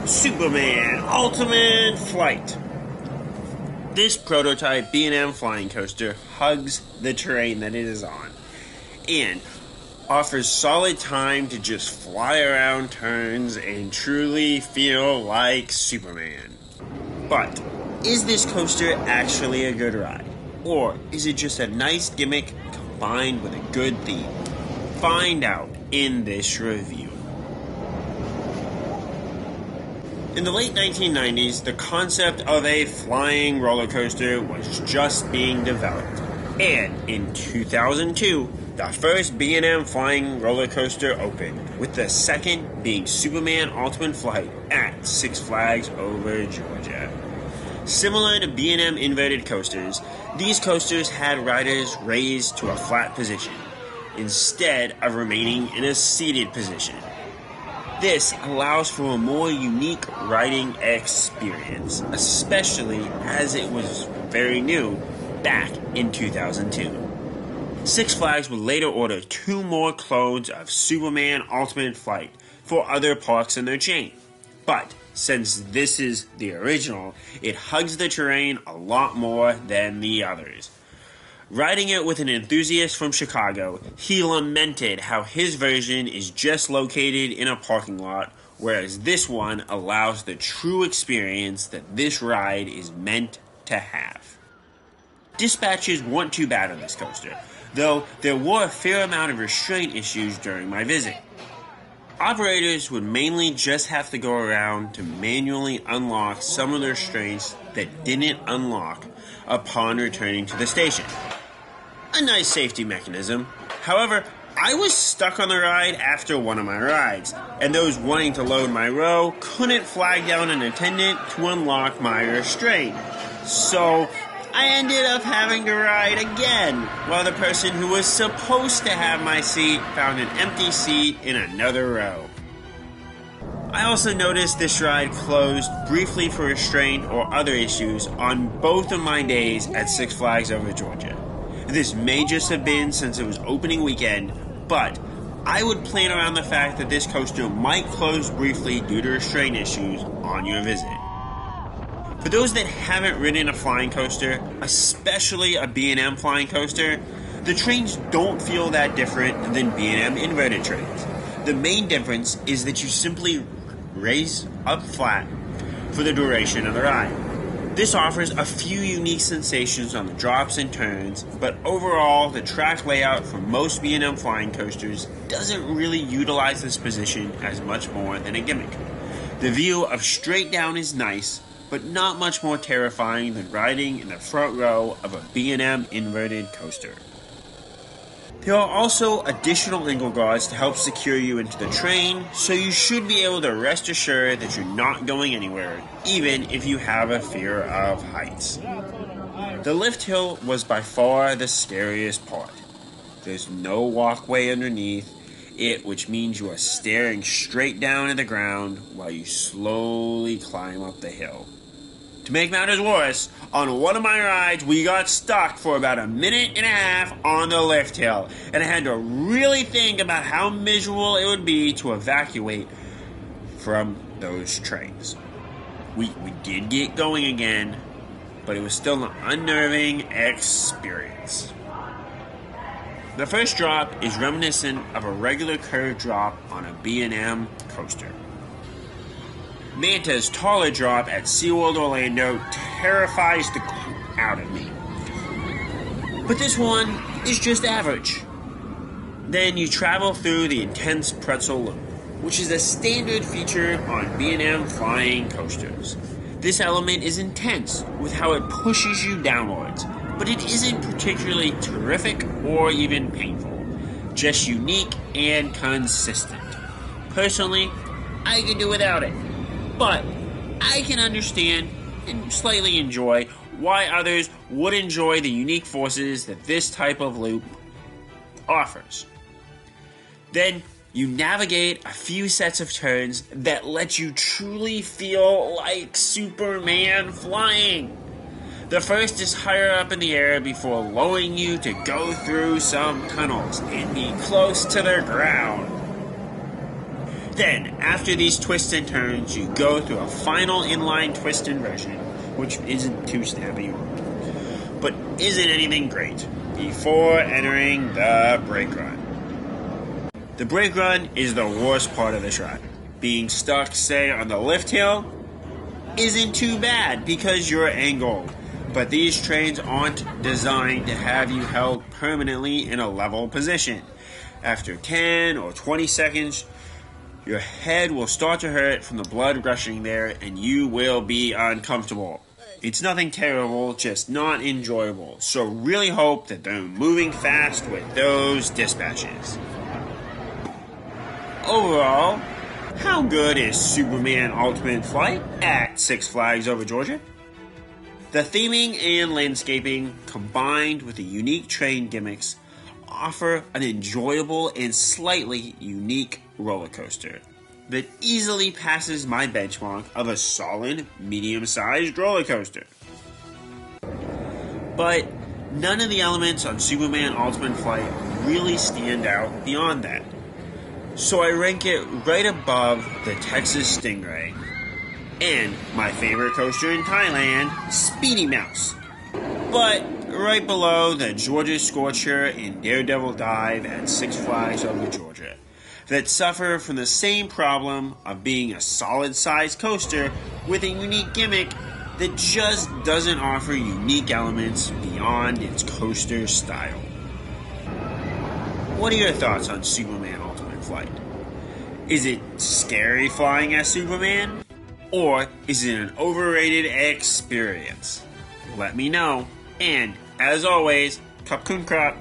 Superman Ultimate Flight. This prototype B&M Flying Coaster hugs the terrain that it is on and offers solid time to just fly around turns and truly feel like Superman. But is this coaster actually a good ride? Or is it just a nice gimmick combined with a good theme? Find out in this review. In the late 1990s, the concept of a flying roller coaster was just being developed. And in 2002, the first B&M Flying roller coaster opened, with the second being Superman Ultimate Flight at Six Flags over Georgia. Similar to B&M inverted coasters, these coasters had riders raised to a flat position, instead of remaining in a seated position. This allows for a more unique riding experience, especially as it was very new back in 2002. Six Flags would later order 2 more clones of Superman Ultimate Flight for other parks in their chain. But since this is the original, it hugs the terrain a lot more than the others. Riding it with an enthusiast from Chicago, he lamented how his version is just located in a parking lot, whereas this one allows the true experience that this ride is meant to have. Dispatches weren't too bad on this coaster, though there were a fair amount of restraint issues during my visit. Operators would mainly just have to go around to manually unlock some of the restraints that didn't unlock upon returning to the station. A nice safety mechanism. However, I was stuck on the ride after one of my rides, and those wanting to load my row couldn't flag down an attendant to unlock my restraint. So I ended up having to ride again, while the person who was supposed to have my seat found an empty seat in another row. I also noticed this ride closed briefly for restraint or other issues on both of my days at Six Flags over Georgia. This may just have been since it was opening weekend, but I would plan around the fact that this coaster might close briefly due to restraint issues on your visit. For those that haven't ridden a flying coaster, especially a B&M Flying Coaster, the trains don't feel that different than B&M inverted trains. The main difference is that you simply raise up flat for the duration of the ride. This offers a few unique sensations on the drops and turns, but overall, the track layout for most B&M Flying Coasters doesn't really utilize this position as much more than a gimmick. The view of straight down is nice, but not much more terrifying than riding in the front row of a B&M inverted coaster. There are also additional angle guards to help secure you into the train, so you should be able to rest assured that you're not going anywhere, even if you have a fear of heights. The lift hill was by far the scariest part. There's no walkway underneath it, which means you are staring straight down at the ground while you slowly climb up the hill. To make matters worse, on one of my rides, we got stuck for about a minute and a half on the lift hill, and I had to really think about how miserable it would be to evacuate from those trains. We did get going again, but it was still an unnerving experience. The first drop is reminiscent of a regular curved drop on a B&M coaster. Manta's taller drop at SeaWorld Orlando terrifies the crap out of me. But this one is just average. Then you travel through the intense Pretzel Loop, which is a standard feature on B&M Flying Coasters. This element is intense with how it pushes you downwards, but it isn't particularly terrific or even painful, just unique and consistent. Personally, I could do without it. But I can understand and slightly enjoy why others would enjoy the unique forces that this type of loop offers. Then you navigate a few sets of turns that let you truly feel like Superman flying. The first is higher up in the air before lowering you to go through some tunnels and be close to the ground. Then, after these twists and turns, you go through a final inline twist inversion, which isn't too snappy, but isn't anything great, before entering the brake run. The brake run is the worst part of this ride. Being stuck, say, on the lift hill isn't too bad because you're angled, but these trains aren't designed to have you held permanently in a level position. After 10 or 20 seconds, your head will start to hurt from the blood rushing there and you will be uncomfortable. It's nothing terrible, just not enjoyable, so really hope that they're moving fast with those dispatches. Overall, how good is Superman Ultimate Flight at Six Flags Over Georgia? The theming and landscaping, combined with the unique train gimmicks, offer an enjoyable and slightly unique roller coaster that easily passes my benchmark of a solid, medium-sized roller coaster. But none of the elements on Superman Ultimate Flight really stand out beyond that. So I rank it right above the Texas Stingray and my favorite coaster in Thailand, Speedy Mouse. But right below the Georgia Scorcher and Daredevil Dive at Six Flags Over Georgia that suffer from the same problem of being a solid-sized coaster with a unique gimmick that just doesn't offer unique elements beyond its coaster style. What are your thoughts on Superman Ultimate Flight? Is it scary flying as Superman? Or is it an overrated experience? Let me know. And, as always, Kapkun Krap.